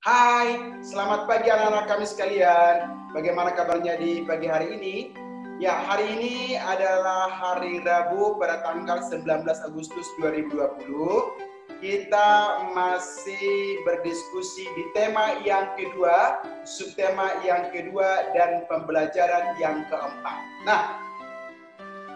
Hai, selamat pagi anak-anak kami sekalian. Bagaimana kabarnya di pagi hari ini? Ya, hari ini adalah hari Rabu pada tanggal 19 Agustus 2020. Kita masih berdiskusi di tema yang kedua, subtema yang kedua, dan pembelajaran yang keempat. Nah,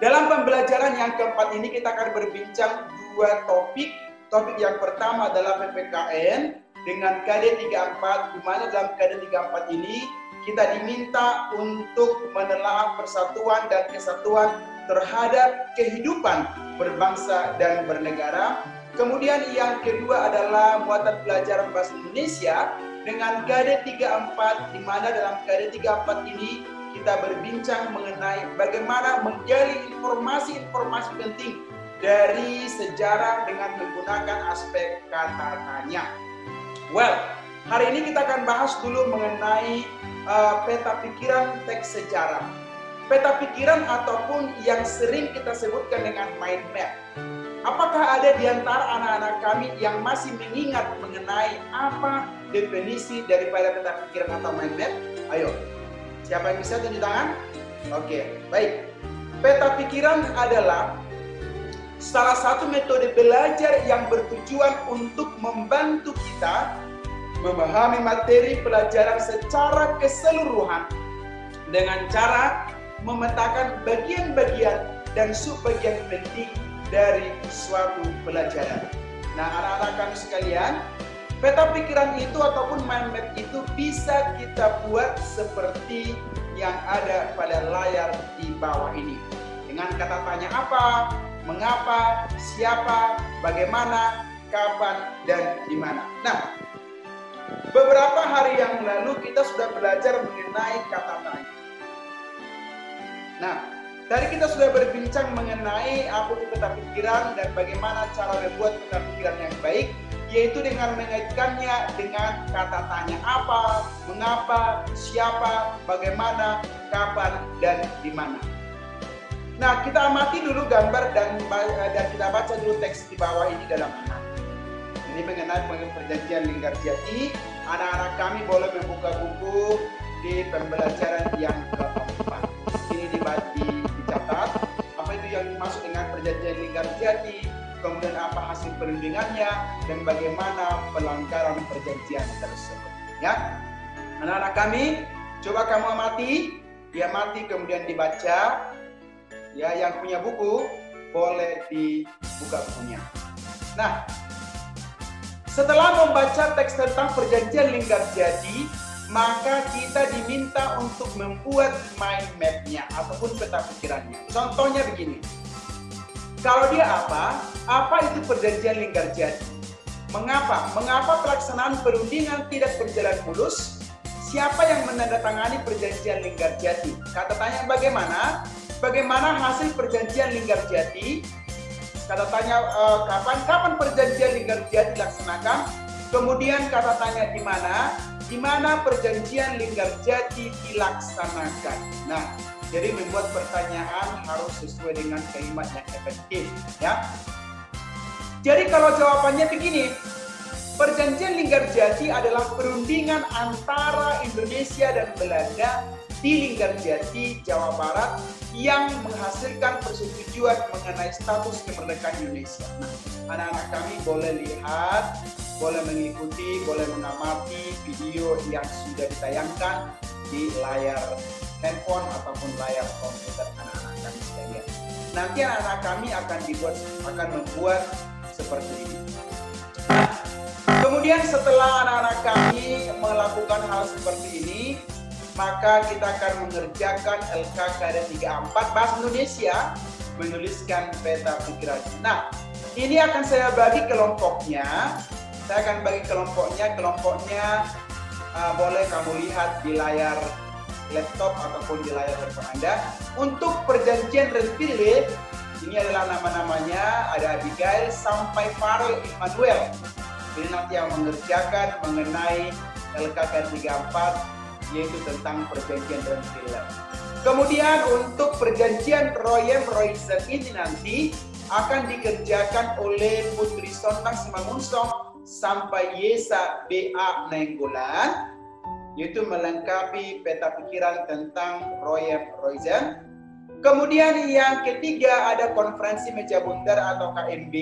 dalam pembelajaran yang keempat ini kita akan berbincang dua topik. Topik yang pertama adalah PPKN dengan KD 34, di mana dalam KD 34 ini kita diminta untuk menelaah persatuan dan kesatuan terhadap kehidupan berbangsa dan bernegara. Kemudian yang kedua adalah muatan pelajaran bahasa Indonesia dengan KD 34, di mana dalam KD 34 ini kita berbincang mengenai bagaimana menggali informasi-informasi penting dari sejarah dengan menggunakan aspek kata tanya. Well, hari ini kita akan bahas dulu mengenai peta pikiran teks sejarah. Peta pikiran ataupun yang sering kita sebutkan dengan mind map. Apakah ada di antara anak-anak kami yang masih mengingat mengenai apa definisi daripada peta pikiran atau mind map? Ayo, siapa yang bisa tunjuk tangan? Oke, baik. Peta pikiran adalah salah satu metode belajar yang bertujuan untuk membantu kita memahami materi pelajaran secara keseluruhan dengan cara memetakan bagian-bagian dan subbagian penting dari suatu pelajaran. Nah, anak-anak kami sekalian, peta pikiran itu ataupun mind map itu bisa kita buat seperti yang ada pada layar di bawah ini. Dengan kata tanya apa, mengapa, siapa, bagaimana, kapan, dan di mana. Nah, beberapa hari yang lalu kita sudah belajar mengenai kata tanya. Nah, tadi kita sudah berbincang mengenai apa itu peta pikiran dan bagaimana cara membuat peta pikiran yang baik, yaitu dengan mengaitkannya dengan kata tanya apa, mengapa, siapa, bagaimana, kapan, dan di mana. Nah, kita amati dulu gambar dan kita baca dulu teks di bawah ini dalam hal. Ini mengenai perjanjian Linggarjati. Anak-anak kami boleh membuka buku di pembelajaran yang keempat. Ini dicatat apa itu yang dimaksud dengan perjanjian Linggarjati, kemudian apa hasil perundingannya, dan bagaimana pelanggaran perjanjian tersebut. Ya, anak-anak kami, coba kamu amati, kemudian dibaca. Ya, yang punya buku boleh dibuka bukunya. Nah, setelah membaca teks tentang perjanjian Linggarjati, maka kita diminta untuk membuat mind map-nya ataupun peta pikirannya. Contohnya begini. Kalau dia apa itu perjanjian Linggarjati? Mengapa? Mengapa pelaksanaan perundingan tidak berjalan mulus? Siapa yang menandatangani perjanjian Linggarjati? Kata tanya bagaimana? Bagaimana hasil perjanjian Linggarjati? Kata tanya kapan perjanjian Linggarjati dilaksanakan? Kemudian kata tanya di mana perjanjian Linggarjati dilaksanakan. Nah, jadi membuat pertanyaan harus sesuai dengan kalimat yang efektif, ya. Jadi kalau jawabannya begini, perjanjian Linggarjati adalah perundingan antara Indonesia dan Belanda di Linggarjati, Jawa Barat, yang menghasilkan persetujuan mengenai status kemerdekaan Indonesia. Nah, anak-anak kami boleh lihat, boleh mengikuti, boleh mengamati video yang sudah ditayangkan di layar handphone ataupun layar komputer anak-anak kami sekalian. Nanti anak-anak kami akan membuat seperti ini. Nah, kemudian setelah anak-anak kami melakukan hal seperti ini, maka kita akan mengerjakan LKKD 34 Bahasa Indonesia, menuliskan peta pikiran. Nah, ini akan saya bagi kelompoknya. Saya akan bagi kelompoknya boleh kamu lihat di layar laptop ataupun di layar handphone Anda. Untuk perjanjian Renville, ini adalah nama-namanya, ada Abigail sampai Farel Immanuel. Ini nanti yang mengerjakan mengenai LKKD 34, yaitu tentang perjanjian Renville. Kemudian untuk perjanjian Royem-Royzen ini nanti akan dikerjakan oleh Putri Sontang Simangunsong sampai Yesa BA Nainggolan, yaitu melengkapi peta pikiran tentang Royer Roizen. Kemudian yang ketiga ada konferensi meja bundar atau KMB.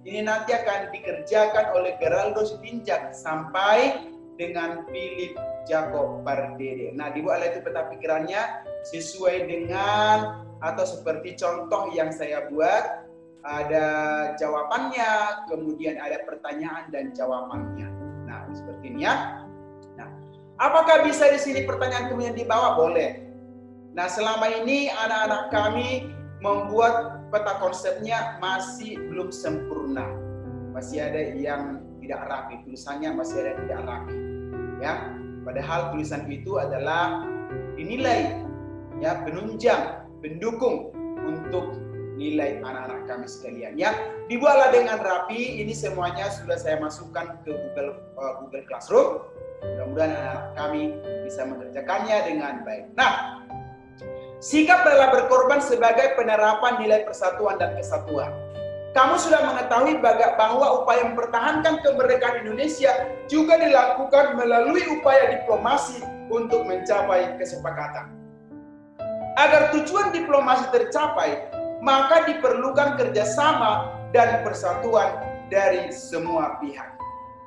Ini nanti akan dikerjakan oleh Geraldo Spinjak sampai dengan Philip Jacob Pardede. Nah, dibuatlah itu peta pikirannya sesuai dengan atau seperti contoh yang saya buat. Ada jawabannya, kemudian ada pertanyaan dan jawabannya. Nah, seperti ini ya. Nah, apakah bisa di sini pertanyaan kemudian dibawa? Boleh. Nah, selama ini anak-anak kami membuat peta konsepnya masih belum sempurna. Masih ada yang tidak rapi, tulisannya masih ada yang tidak rapi. Ya, padahal tulisan itu adalah dinilai ya, penunjang, pendukung untuk nilai anak-anak kami sekalian ya. Dibuatlah dengan rapi. Ini semuanya sudah saya masukkan ke Google Classroom. Mudah-mudahan anak-anak kami bisa mengerjakannya dengan baik. Nah, sikap rela berkorban sebagai penerapan nilai persatuan dan kesatuan. Kamu sudah mengetahui bahwa upaya mempertahankan kemerdekaan Indonesia juga dilakukan melalui upaya diplomasi untuk mencapai kesepakatan. Agar tujuan diplomasi tercapai, maka diperlukan kerjasama dan persatuan dari semua pihak.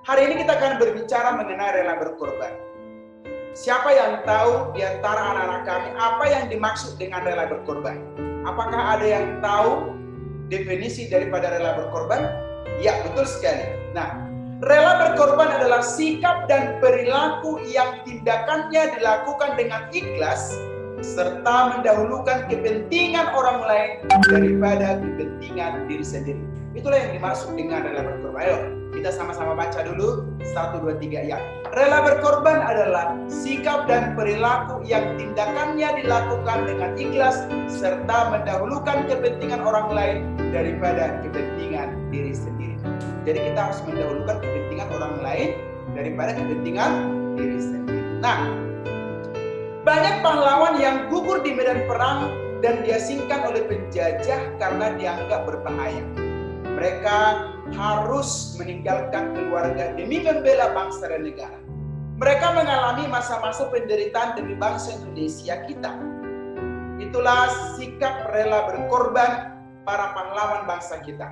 Hari ini kita akan berbicara mengenai rela berkorban. Siapa yang tahu di antara anak-anak kami apa yang dimaksud dengan rela berkorban? Apakah ada yang tahu definisi daripada rela berkorban? Ya, betul sekali. Nah, rela berkorban adalah sikap dan perilaku yang tindakannya dilakukan dengan ikhlas serta mendahulukan kepentingan orang lain daripada kepentingan diri sendiri. Itulah yang dimaksud dengan rela berkorban. Ayo, kita sama-sama baca dulu. 1, 2, 3 ya. Rela berkorban adalah sikap dan perilaku yang tindakannya dilakukan dengan ikhlas serta mendahulukan kepentingan orang lain daripada kepentingan diri sendiri. Jadi kita harus mendahulukan kepentingan orang lain daripada kepentingan diri sendiri. Nah, banyak pahlawan yang gugur di medan perang dan diasingkan oleh penjajah karena dianggap berbahaya. Mereka harus meninggalkan keluarga demi membela bangsa dan negara. Mereka mengalami masa-masa penderitaan demi bangsa Indonesia kita. Itulah sikap rela berkorban para pahlawan bangsa kita.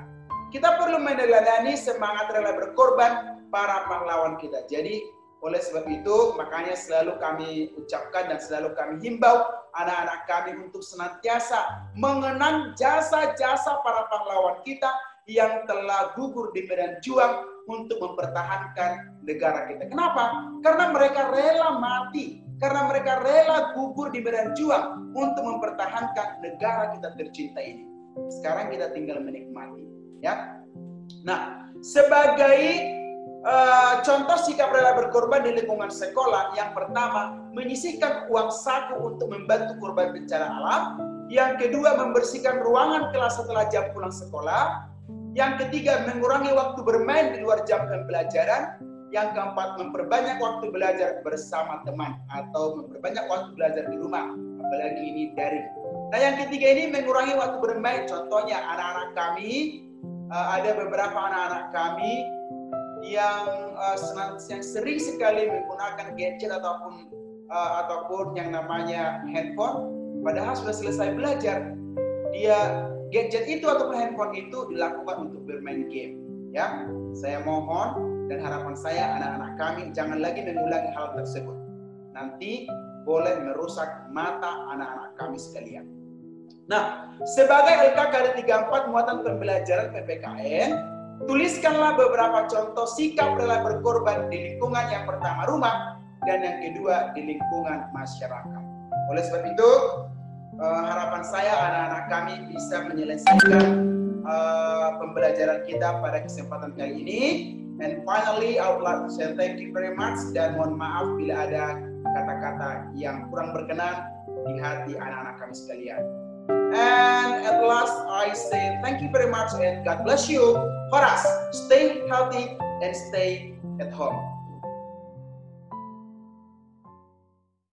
Kita perlu meneladani semangat rela berkorban para pahlawan kita. Jadi, oleh sebab itu, makanya selalu kami ucapkan dan selalu kami himbau anak-anak kami untuk senantiasa mengenang jasa-jasa para pahlawan kita yang telah gugur di medan juang untuk mempertahankan negara kita. Kenapa? Karena mereka rela mati, karena mereka rela gugur di medan juang untuk mempertahankan negara kita tercinta ini. Sekarang kita tinggal menikmati, ya. Nah, sebagai contoh sikap rela berkorban di lingkungan sekolah, yang pertama, menyisihkan uang saku untuk membantu korban bencana alam. Yang kedua, membersihkan ruangan kelas setelah jam pulang sekolah. Yang ketiga, mengurangi waktu bermain di luar jam pembelajaran. Yang keempat, memperbanyak waktu belajar bersama teman atau memperbanyak waktu belajar di rumah, apalagi ini daring. Nah, yang ketiga ini mengurangi waktu bermain. Contohnya anak-anak kami, ada beberapa anak-anak kami yang sering sekali menggunakan gadget ataupun yang namanya handphone, padahal sudah selesai belajar. Dia gadget itu ataupun handphone itu dilakukan untuk bermain game. Ya, saya mohon dan harapan saya anak-anak kami jangan lagi mengulangi hal tersebut. Nanti boleh merusak mata anak-anak kami sekalian. Nah, sebagai LKKD 34 muatan pembelajaran PPKN, tuliskanlah beberapa contoh sikap rela berkorban di lingkungan, yang pertama rumah dan yang kedua di lingkungan masyarakat. Oleh sebab itu, harapan saya anak-anak kami bisa menyelesaikan pembelajaran kita pada kesempatan kali ini. And finally, I would like to say thank you very much dan mohon maaf bila ada kata-kata yang kurang berkenan di hati anak-anak kami sekalian. And at last, I say thank you very much and God bless you. Horas, stay healthy and stay at home.